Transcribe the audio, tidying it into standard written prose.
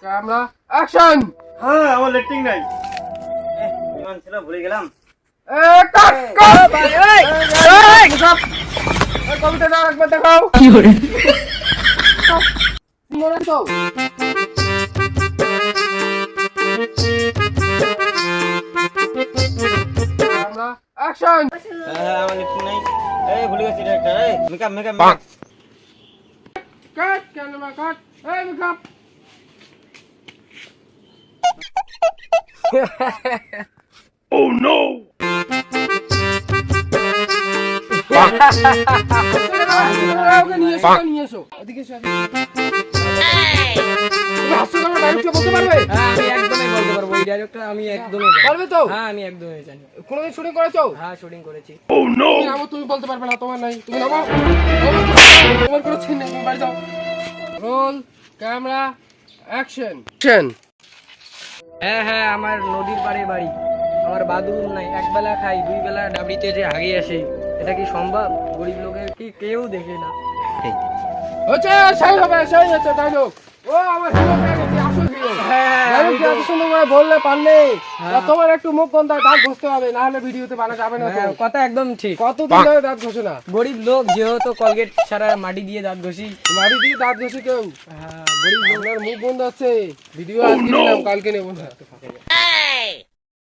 Camera action. হ্যাঁ আমার letting নাই বিমান ছিল ভুলে গেলাম কাট কাট এই কবিতাটা একবার দেখাও। কি হলো মনে তো ক্যামেরা অ্যাকশন। হ্যাঁ আমার লেটিং নাই এই ভুলে গেছি ডাইরেক্টর এই মেকআপ মেকআপ কাট ক্যামেরা কাট এই মেকআপ। Oh no! ওকে নিয়ে এসো নিয়ে এসো এদিকে এসো তুমি হাসছো কেন? ডাইরেক্টর বলতে পারবে? হ্যাঁ আমি একদমই বলতে পারবো এই ডায়লগটা আমি একদমই জানি। পারবে তো? হ্যাঁ আমি একদমই জানি। কোনোদিন শুটিং করেছো? হ্যাঁ শুটিং করেছি। Oh no! তুমি নামো, তুমি বলতে পারবে না, তোমার নাই, তুমি নামো। তোমার কোনো চিন্তা নেই, তুমি বাড়ি যাও। Roll camera action. হ্যাঁ হ্যাঁ আমার নদীর পাড়ে বাড়ি, আমার বাদুর নাই, একবেলা খাই দুই বেলা ডাবড়িতে যে হাগি আসে, এটা কি সম্ভব? গরিব লোকের কি কেউ দেখে না। হচ্ছে সেই হবে, সেই হচ্ছে ডায়লগ। ও আমার হিরো প্যাকেটে আসল হিরো। ডায়লগ কি এত সুন্দর করে বললে পারলে? আর তোমার একটু মুখ গন্ধায় দাঁত ঘষতে হবে, না হলে ভিডিওতে বানা যাবে না তো। হ্যাঁ, কথা একদম ঠিক। কতদিন ধরে দাঁত ঘষে না? গরিব লোক যেহেতু কলগেট ছাড়া মাটি দিয়ে দাঁত ঘষি। বাড়ি দিয়ে দাঁত ঘষে কেউ? হ্যাঁ গরিব লোক। আপনার মুখ বন্ধ হচ্ছে, ভিডিও আজকে নিলাম কালকে নেবো না।